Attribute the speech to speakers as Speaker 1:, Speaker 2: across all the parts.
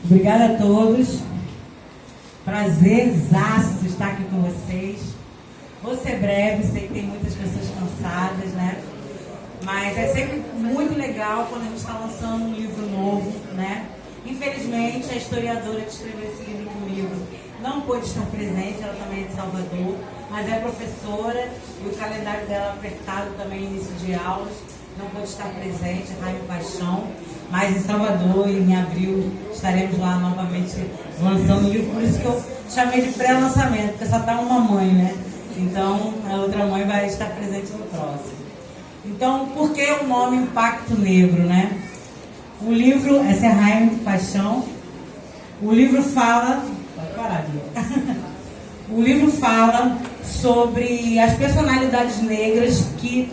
Speaker 1: Obrigada a todos. Prazerzaço estar aqui com vocês. Vou ser breve, sei que tem muitas pessoas cansadas, né? Mas é sempre muito legal quando a gente está lançando um livro novo, né? Infelizmente, a historiadora que escreveu esse livro comigo não pôde estar presente, ela também é de Salvador, mas é professora e o calendário dela apertado também, início de aulas, não pôde estar presente, Raio Paixão, mas em Salvador, em abril, estaremos lá novamente lançando o livro, por isso que eu chamei de pré-lançamento, porque só está uma mãe, né? Então, a outra mãe vai estar presente no próximo. Então, por que o nome Impacto Negro, né? O livro, essa é Raio Paixão, o livro fala... Pode parar, Bia. O livro fala sobre as personalidades negras que...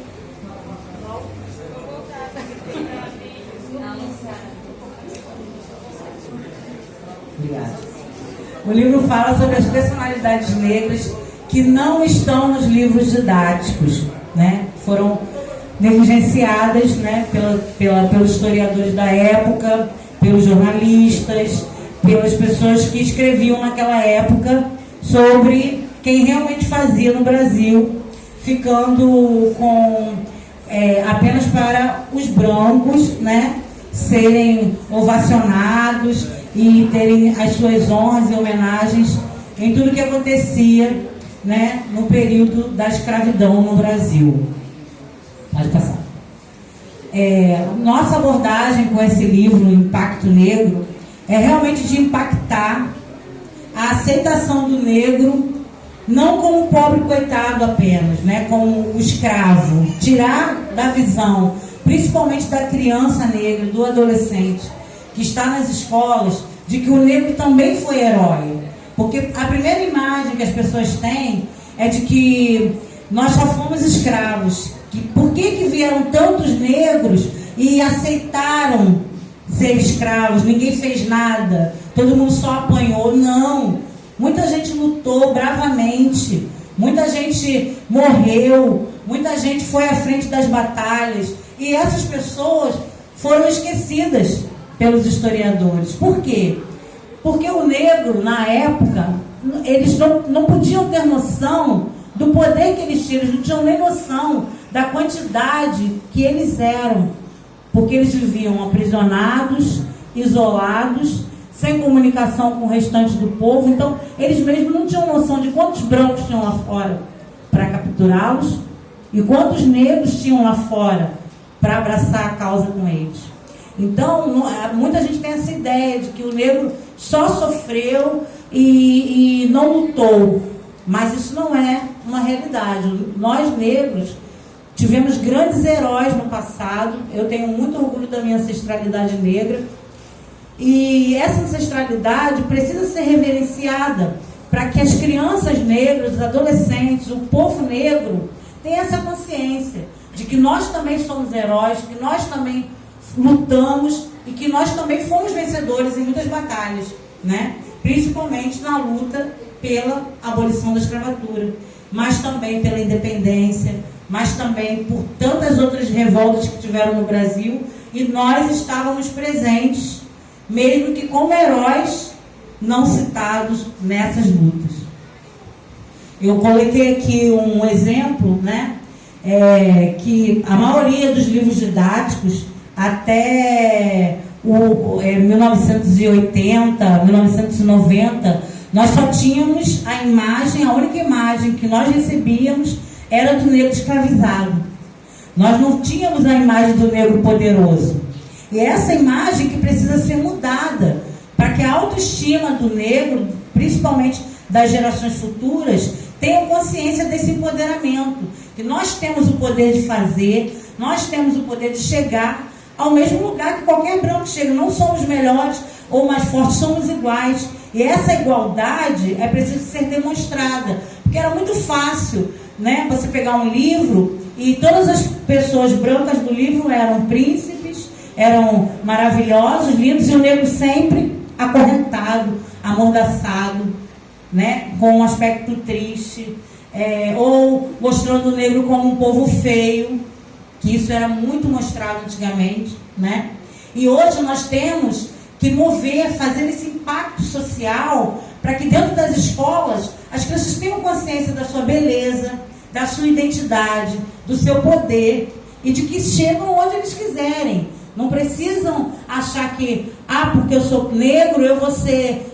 Speaker 1: Obrigada. O livro fala sobre as personalidades negras que não estão nos livros didáticos, né? Foram negligenciadas, né? Pelos historiadores da época, pelos jornalistas, pelas pessoas que escreviam naquela época sobre quem realmente fazia no Brasil, ficando com apenas para os brancos, né? Serem ovacionados e terem as suas honras e homenagens em tudo que acontecia, né, no período da escravidão no Brasil. Pode passar. Nossa abordagem com esse livro, Impacto Negro, é realmente de impactar a aceitação do negro não como um pobre coitado apenas, né, como o escravo, tirar da visão, principalmente da criança negra, do adolescente, que está nas escolas, de que o negro também foi herói. Porque a primeira imagem que as pessoas têm é de que nós só fomos escravos. Por que vieram tantos negros e aceitaram ser escravos? Ninguém fez nada, todo mundo só apanhou. Não, muita gente lutou bravamente, muita gente morreu, muita gente foi à frente das batalhas. E essas pessoas foram esquecidas pelos historiadores. Por quê? Porque o negro, na época, eles não podiam ter noção do poder que eles tinham, eles não tinham nem noção da quantidade que eles eram, porque eles viviam aprisionados, isolados, sem comunicação com o restante do povo. Então, eles mesmos não tinham noção de quantos brancos tinham lá fora para capturá-los e quantos negros tinham lá fora para abraçar a causa com eles. Então, muita gente tem essa ideia de que o negro só sofreu e não lutou. Mas isso não é uma realidade. Nós, negros, tivemos grandes heróis no passado. Eu tenho muito orgulho da minha ancestralidade negra. E essa ancestralidade precisa ser reverenciada para que as crianças negras, os adolescentes, o povo negro tenha essa consciência de que nós também somos heróis, que nós também lutamos e que nós também fomos vencedores em muitas batalhas, né? Principalmente na luta pela abolição da escravatura, mas também pela independência, mas também por tantas outras revoltas que tiveram no Brasil, e nós estávamos presentes, mesmo que como heróis não citados nessas lutas. Eu coloquei aqui um exemplo, né? Que a maioria dos livros didáticos até 1980, 1990, nós só tínhamos a imagem, a única imagem que nós recebíamos era do negro escravizado. Nós não tínhamos a imagem do negro poderoso. E essa imagem que precisa ser mudada para que a autoestima do negro, principalmente das gerações futuras, tenham consciência desse empoderamento. Que nós temos o poder de fazer, nós temos o poder de chegar ao mesmo lugar que qualquer branco chega. Não somos melhores ou mais fortes, somos iguais. E essa igualdade é preciso ser demonstrada. Porque era muito fácil, né, você pegar um livro e todas as pessoas brancas do livro eram príncipes, eram maravilhosos, lindos, e o negro sempre acorrentado, amordaçado, né, com um aspecto triste, ou mostrando o negro como um povo feio, que isso era muito mostrado antigamente, né? E hoje nós temos que mover, fazer esse impacto social para que dentro das escolas as crianças tenham consciência da sua beleza, da sua identidade, do seu poder e de que chegam onde eles quiserem. Não precisam achar que, porque eu sou negro, eu vou ser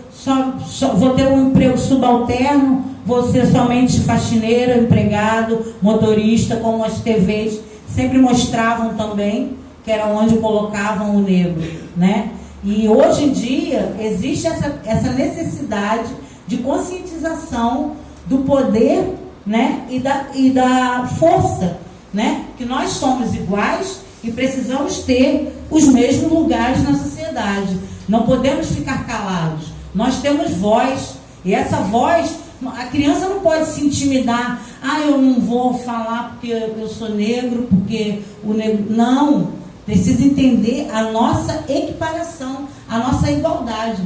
Speaker 1: vou ter um emprego subalterno, vou ser somente faxineiro, empregado, motorista, como as TVs sempre mostravam também, que era onde colocavam o negro, né? E hoje em dia existe essa necessidade de conscientização do poder, né? e da força, né? Que nós somos iguais e precisamos ter os mesmos lugares na sociedade. Não podemos ficar calados. Nós temos voz, e essa voz, a criança não pode se intimidar. Eu não vou falar porque eu sou negro, porque o negro... Não, precisa entender a nossa equiparação, a nossa igualdade.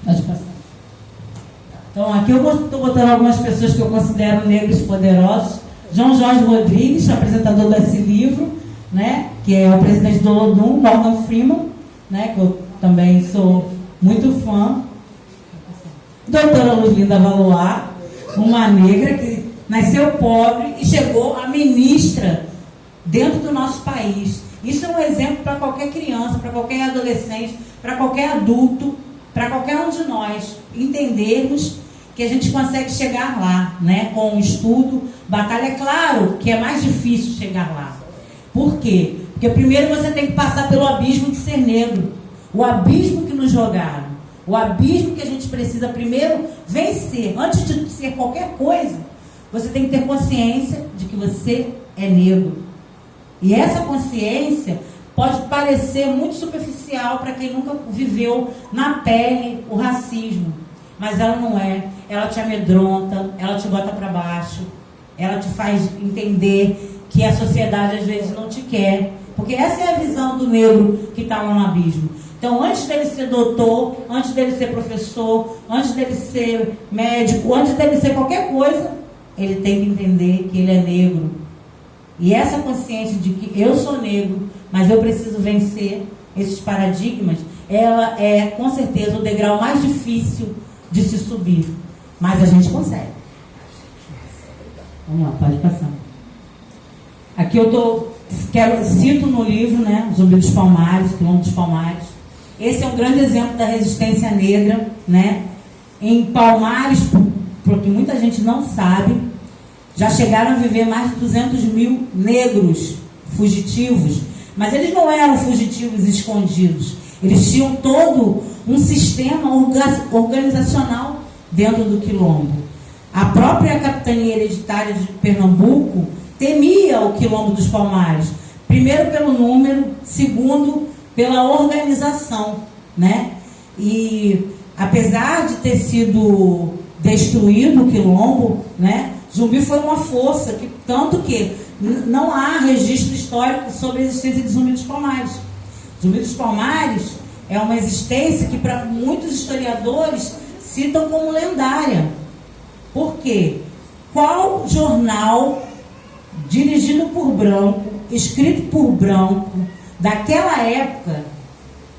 Speaker 1: Pode passar. Então, aqui eu estou botando algumas pessoas que eu considero negros poderosos. João Jorge Rodrigues, apresentador desse livro, né, que é o presidente do Olodum, Morgan Freeman, né, que eu também sou muito fã. Doutora Luzlinda Valois, uma negra que nasceu pobre e chegou a ministra dentro do nosso país. Isso é um exemplo para qualquer criança, para qualquer adolescente, para qualquer adulto, para qualquer um de nós entendermos que a gente consegue chegar lá, né? Com o estudo, batalha. É claro que é mais difícil chegar lá. Por quê? Porque primeiro você tem que passar pelo abismo de ser negro. O abismo que nos jogaram. O abismo que a gente precisa primeiro vencer. Antes de ser qualquer coisa, você tem que ter consciência de que você é negro. E essa consciência pode parecer muito superficial para quem nunca viveu na pele o racismo. Mas ela não é. Ela te amedronta, ela te bota para baixo, ela te faz entender que a sociedade às vezes não te quer. Porque essa é a visão do negro que está lá no abismo. Então, antes dele ser doutor, antes dele ser professor, antes dele ser médico, antes dele ser qualquer coisa, ele tem que entender que ele é negro. E essa consciência de que eu sou negro, mas eu preciso vencer esses paradigmas, ela é, com certeza, o degrau mais difícil de se subir. Mas a gente consegue. Vamos lá, pode passar. Aqui eu cito no livro, né, Zumbi dos Palmares, Quilombo dos Palmares. Esse é um grande exemplo da resistência negra, né? Em Palmares, porque muita gente não sabe, já chegaram a viver mais de 200 mil negros fugitivos. Mas eles não eram fugitivos escondidos. Eles tinham todo um sistema organizacional dentro do Quilombo. A própria capitania hereditária de Pernambuco temia o Quilombo dos Palmares. Primeiro pelo número, segundo pela organização, né? E apesar de ter sido destruído o Quilombo, né? Zumbi foi uma força, tanto que não há registro histórico sobre a existência de Zumbi dos Palmares. Zumbi dos Palmares é uma existência que para muitos historiadores citam como lendária. Por quê? Qual jornal dirigido por branco, escrito por branco, daquela época,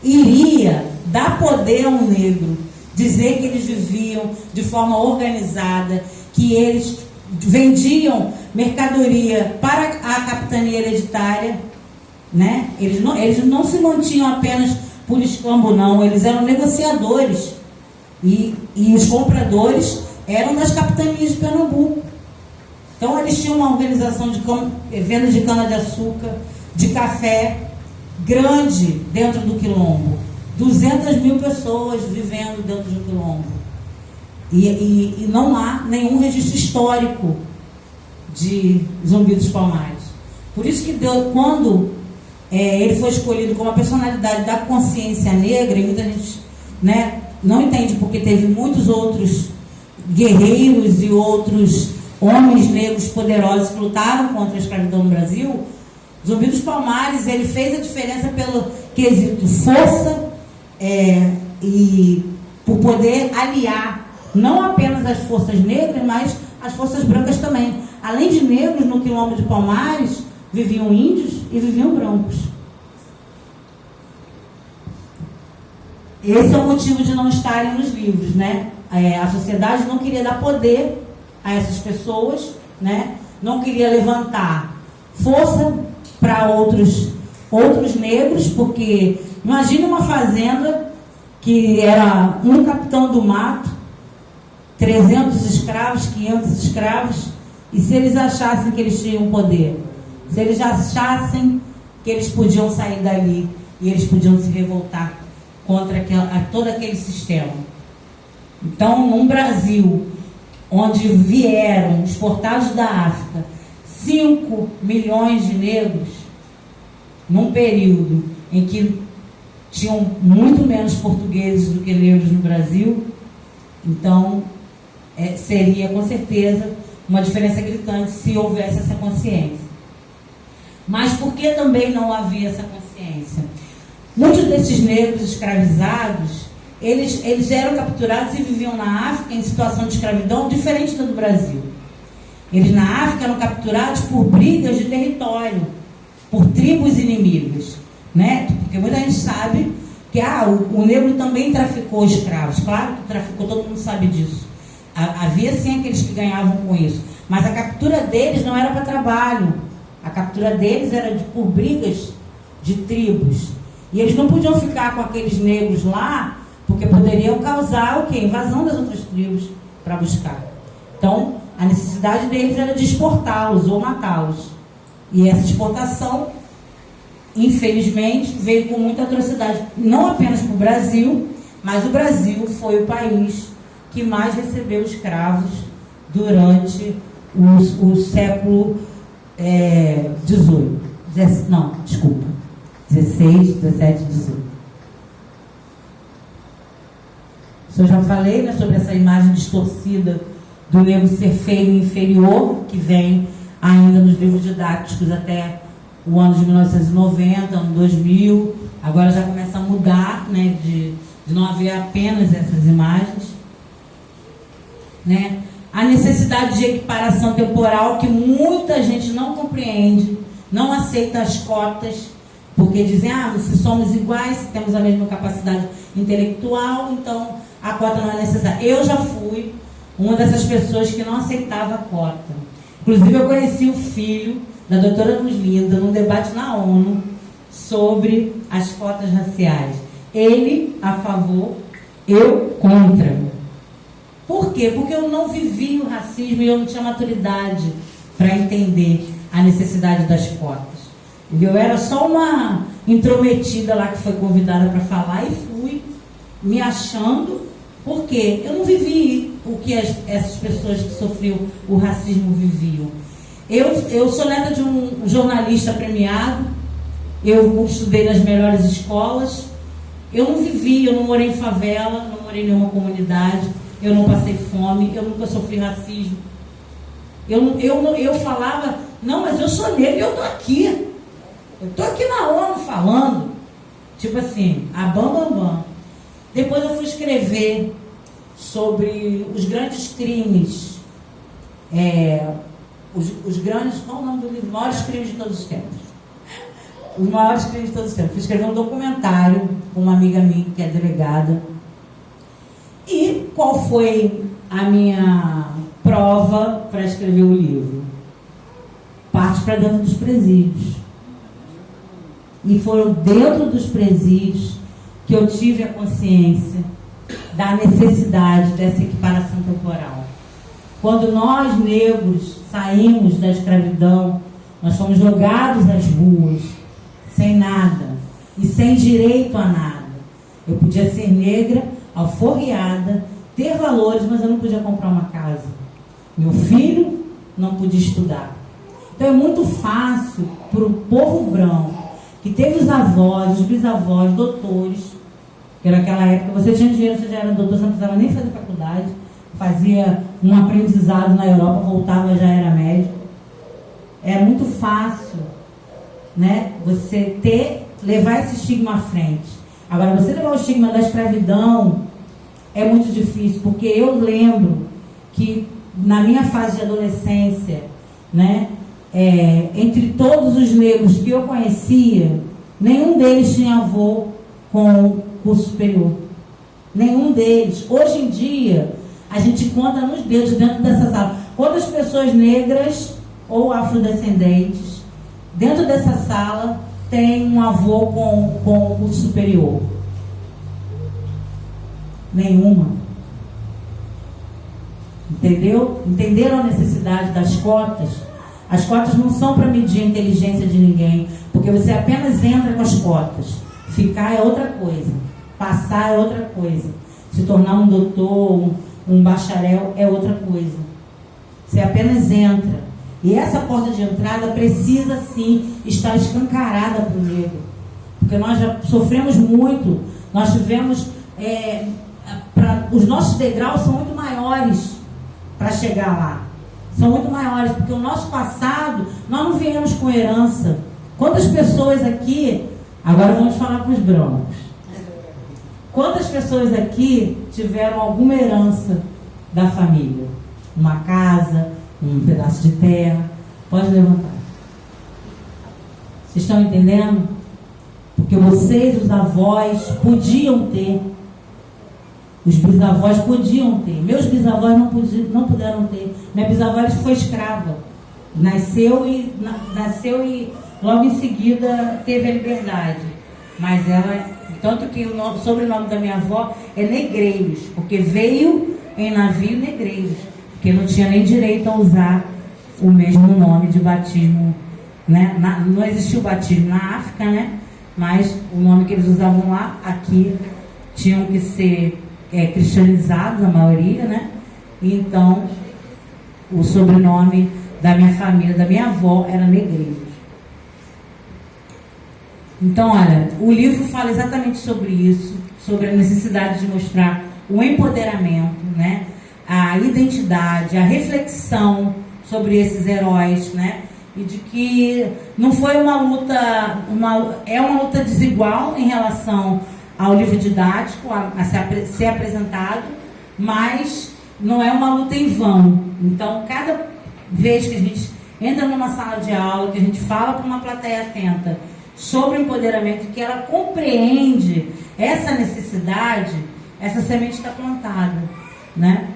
Speaker 1: iria dar poder a um negro, dizer que eles viviam de forma organizada, que eles vendiam mercadoria para a capitania hereditária, né? Eles não se mantinham apenas por escambo, não. Eles eram negociadores. E os compradores eram das capitanias de Pernambuco. Então, eles tinham uma organização de venda de cana-de-açúcar, de café, grande dentro do Quilombo. 200 mil pessoas vivendo dentro do Quilombo. E não há nenhum registro histórico de Zumbi dos Palmares. Por isso que quando ele foi escolhido como a personalidade da consciência negra, e muita gente, né, não entende, porque teve muitos outros guerreiros e outros homens negros poderosos que lutaram contra a escravidão no Brasil. Zumbi dos Palmares, ele fez a diferença pelo quesito força e por poder aliar não apenas as forças negras, mas as forças brancas também. Além de negros, no Quilombo de Palmares viviam índios e viviam brancos. esse é o motivo de não estarem nos livros, né? A sociedade não queria dar poder a essas pessoas, né? Não queria levantar força para outros negros, porque imagina uma fazenda que era um capitão do mato, 300 escravos, 500 escravos, e se eles achassem que eles tinham poder, se eles achassem que eles podiam sair dali e eles podiam se revoltar contra todo aquele sistema. Então, num Brasil onde vieram exportados da África 5 milhões de negros, num período em que tinham muito menos portugueses do que negros no Brasil, então seria com certeza uma diferença gritante se houvesse essa consciência. Mas por que também não havia essa consciência? Muitos desses negros escravizados, eles eram capturados e viviam na África em situação de escravidão diferente da do Brasil. Eles na África eram capturados por brigas de território, por tribos inimigas, né? Porque muita gente sabe que o negro também traficou escravos. Claro que traficou, todo mundo sabe disso. Havia sim aqueles que ganhavam com isso, mas a captura deles não era para trabalho. A captura deles era por brigas de tribos. E eles não podiam ficar com aqueles negros lá, porque poderiam causar o quê? Invasão das outras tribos para buscar. Então, a necessidade deles era de exportá-los ou matá-los. E essa exportação, infelizmente, veio com muita atrocidade, não apenas para o Brasil, mas o Brasil foi o país que mais recebeu escravos durante o século XVIII. 16, 17, 18. Isso eu já falei, né, sobre essa imagem distorcida do negro ser feio e inferior, que vem ainda nos livros didáticos até o ano de 1990, ano 2000. Agora já começa a mudar, né, de não haver apenas essas imagens, né? A necessidade de equiparação temporal, que muita gente não compreende, não aceita as cotas, porque dizem, se somos iguais, se temos a mesma capacidade intelectual, então a cota não é necessária. Eu já fui uma dessas pessoas que não aceitava a cota. Inclusive, eu conheci o filho da doutora Luz Linda num debate na ONU sobre as cotas raciais. Ele a favor, eu contra. Por quê? Porque eu não vivi o racismo e eu não tinha maturidade para entender a necessidade das cotas. Eu era só uma intrometida lá que foi convidada para falar e fui me achando, porque eu não vivi o que essas pessoas que sofriam o racismo viviam. Eu sou neta de um jornalista premiado, eu estudei nas melhores escolas, eu não vivi, eu não morei em favela, não morei em nenhuma comunidade, eu não passei fome, eu nunca sofri racismo. Eu falava, não, mas eu sou negro e eu estou aqui. Eu estou aqui na ONU falando, tipo assim, a bam. Depois eu fui escrever sobre os grandes crimes, os grandes, qual é o nome do livro? Os maiores crimes de todos os tempos. Os maiores crimes de todos os tempos. Fui escrever um documentário com uma amiga minha que é delegada. E qual foi a minha prova para escrever o livro? Parte para dentro dos presídios. E foram dentro dos presídios que eu tive a consciência da necessidade dessa equiparação temporal. Quando nós, negros, saímos da escravidão, nós fomos jogados às ruas, sem nada, e sem direito a nada. Eu podia ser negra, alforriada, ter valores, mas eu não podia comprar uma casa. Meu filho não podia estudar. Então é muito fácil para o povo branco, que teve os avós, os bisavós, doutores, que naquela época você tinha dinheiro, você já era doutor, você não precisava nem fazer faculdade, fazia um aprendizado na Europa, voltava, já era médico. É muito fácil, né, você levar esse estigma à frente. Agora, você levar o estigma da escravidão é muito difícil, porque eu lembro que na minha fase de adolescência, né, entre todos os negros que eu conhecia, nenhum deles tinha avô com curso superior. Nenhum deles. Hoje em dia, a gente conta nos dedos dentro dessa sala. Quantas pessoas negras ou afrodescendentes dentro dessa sala tem um avô com curso superior? Nenhuma. Entendeu? Entenderam a necessidade das cotas? As cotas não são para medir a inteligência de ninguém, porque você apenas entra com as cotas. Ficar é outra coisa. Passar é outra coisa. Se tornar um doutor, um bacharel é outra coisa. Você apenas entra. E essa porta de entrada precisa sim estar escancarada para o negro. Porque nós já sofremos muito, nós tivemos. Os nossos degraus são muito maiores para chegar lá. São muito maiores, porque o nosso passado, nós não viemos com herança. Quantas pessoas aqui, agora vamos falar para os brancos. Quantas pessoas aqui tiveram alguma herança da família? Uma casa, um pedaço de terra? Pode levantar. Vocês estão entendendo? Porque vocês, os avós, podiam ter. Os bisavós podiam ter. Meus bisavós não puderam ter. Minha bisavó foi escrava. Nasceu e logo em seguida teve a liberdade. Mas ela, tanto que o sobrenome da minha avó é Negreiros, porque veio em navio Negreiros, porque não tinha nem direito a usar o mesmo nome de batismo, né? Não existiu batismo na África, né? Mas o nome que eles usavam lá, aqui, tinham que ser cristianizados, a maioria, né? E então, o sobrenome da minha família, da minha avó, era Negreiros. Então, olha, o livro fala exatamente sobre isso, sobre a necessidade de mostrar o empoderamento, né? A identidade, a reflexão sobre esses heróis, né? E de que não foi uma luta, é uma luta desigual em relação ao livro didático, a ser apresentado, mas não é uma luta em vão. Então, cada vez que a gente entra numa sala de aula, que a gente fala para uma plateia atenta sobre o empoderamento, que ela compreende essa necessidade, essa semente está plantada, né?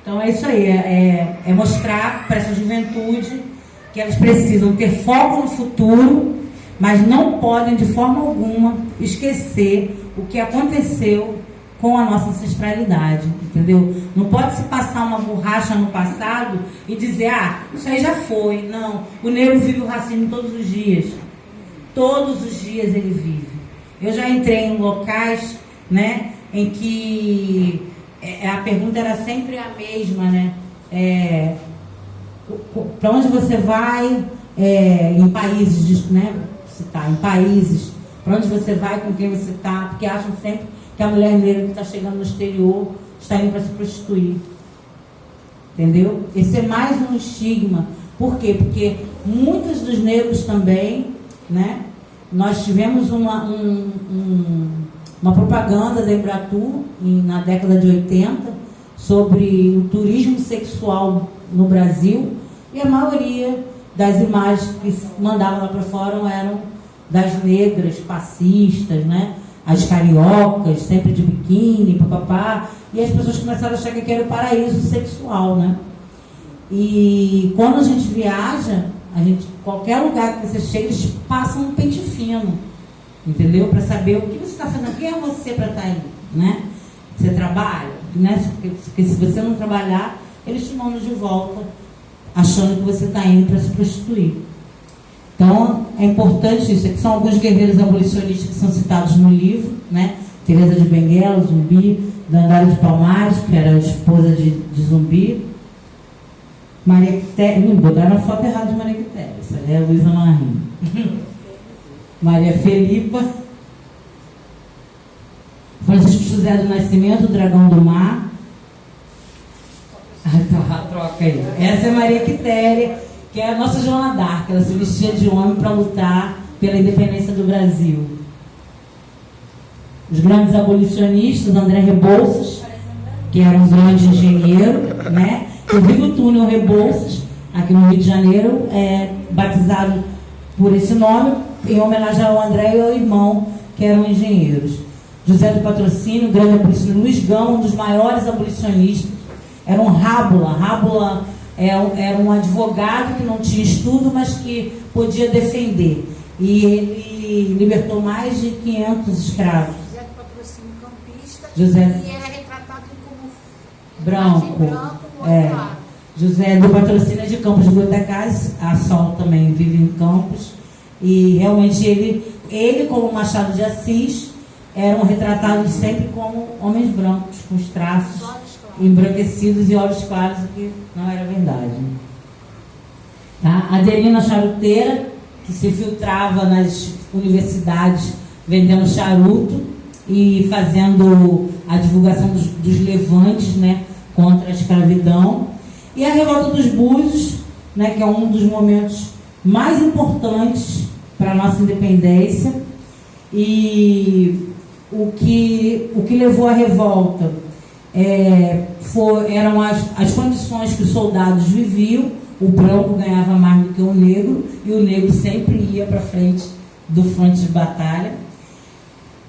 Speaker 1: Então é isso aí, é mostrar para essa juventude que elas precisam ter foco no futuro, mas não podem de forma alguma esquecer o que aconteceu com a nossa ancestralidade, entendeu? Não pode se passar uma borracha no passado e dizer, isso aí já foi. Não, o negro vive o racismo todos os dias. Todos os dias ele vive. Eu já entrei em locais, né, em que a pergunta era sempre a mesma, né? Para onde você vai em países, né? Em países, para onde você vai, com quem você está, porque acham sempre que a mulher negra que está chegando no exterior está indo para se prostituir. Entendeu? Esse é mais um estigma. Por quê? Porque muitos dos negros também, né? Nós tivemos uma propaganda da Embratur na década de 80 sobre o turismo sexual no Brasil, e a maioria das imagens que mandavam lá para fora eram das negras passistas, né? As cariocas, sempre de biquíni, papapá, e as pessoas começaram a achar que era o paraíso sexual, né? E quando a gente viaja, qualquer lugar que você chega, eles passam um pente fino, entendeu? Para saber o que você está fazendo, quem é você para estar aí, né? Você trabalha, né? Porque se você não trabalhar, eles te mandam de volta, achando que você está indo para se prostituir. Então, é importante isso. Aqui são alguns guerreiros abolicionistas que são citados no livro, né? Teresa de Benguela, Zumbi, Dandara de Palmares, que era a esposa de Zumbi. Maria Quitéria, botaram a foto errada de Maria Quitéria, essa é a Luísa Marim. Maria Felipa, Francisco José do Nascimento, Dragão do Mar. Troca aí. Essa é Maria Quitéria, que é a nossa Joana d'Arc. Ela se vestia de homem para lutar pela independência do Brasil. Os grandes abolicionistas, André Rebouças, que era um grande engenheiro, né? Inclusive o túnel Rebouças, aqui no Rio de Janeiro, é batizado por esse nome, em homenagem ao André e ao irmão, que eram engenheiros. José do Patrocínio, grande abolicionista. Luiz Gama, um dos maiores abolicionistas. Era um Rábula. Rábula era um advogado que não tinha estudo, mas que podia defender. E ele libertou mais de 500 escravos.
Speaker 2: José do Patrocínio, campista.
Speaker 1: José...
Speaker 2: E era retratado como
Speaker 1: branco. José do Patrocínio é de Campos de Goitacazes. A Sol também vive em Campos. E realmente ele como Machado de Assis, eram retratados sempre como homens brancos, com os traços embranquecidos e olhos claros, o que não era verdade. Tá? Adelina Charuteira, que se filtrava nas universidades vendendo charuto e fazendo a divulgação dos levantes, né, contra a escravidão. E a Revolta dos Búzios, né, que é um dos momentos mais importantes para a nossa independência. E o que levou à revolta eram as condições que os soldados viviam. O branco ganhava mais do que o negro, e o negro sempre ia para frente do fronte de batalha.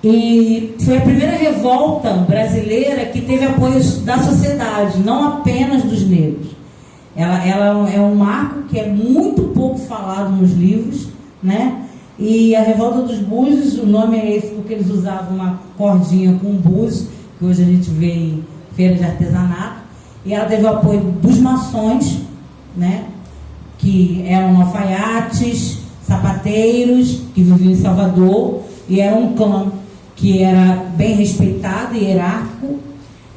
Speaker 1: E foi a primeira revolta brasileira que teve apoio da sociedade, não apenas dos negros. Ela é um marco que é muito pouco falado nos livros, né? E a Revolta dos Búzios, o nome é esse porque eles usavam uma cordinha com búzio, que hoje a gente vê em feira de artesanato, e ela teve o apoio dos maçons, né, que eram alfaiates, sapateiros, que viviam em Salvador, e era um clã que era bem respeitado e hierárquico,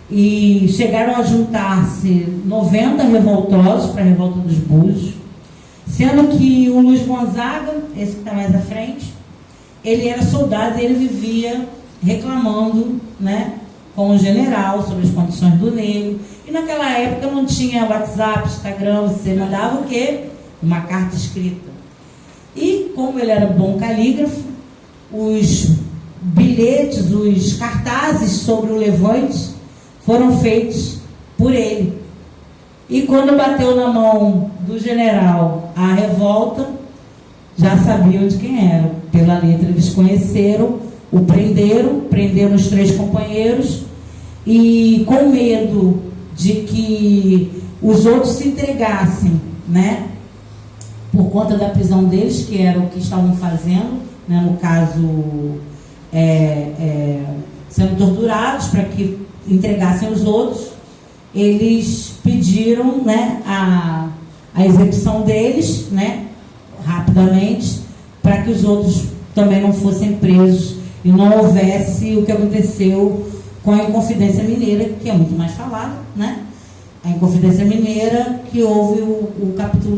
Speaker 1: e chegaram a juntar-se 90 revoltosos para a Revolta dos Búzios, sendo que o Luiz Gonzaga, esse que está mais à frente, ele era soldado e ele vivia reclamando, né, com o general sobre as condições do negro. E naquela época não tinha WhatsApp, Instagram, você mandava o quê? Uma carta escrita. E como ele era bom calígrafo, os bilhetes, os cartazes sobre o levante foram feitos por ele. E quando bateu na mão do general a revolta, já sabiam de quem era. Pela letra eles conheceram, o prenderam os 3 companheiros, e com medo de que os outros se entregassem, né, por conta da prisão deles, que era o que estavam fazendo, né, no caso, sendo torturados para que entregassem os outros, eles pediram, né, a execução deles, né, rapidamente, para que os outros também não fossem presos e não houvesse o que aconteceu com a Inconfidência Mineira, que é muito mais falado, né? A Inconfidência Mineira, que houve o capítulo da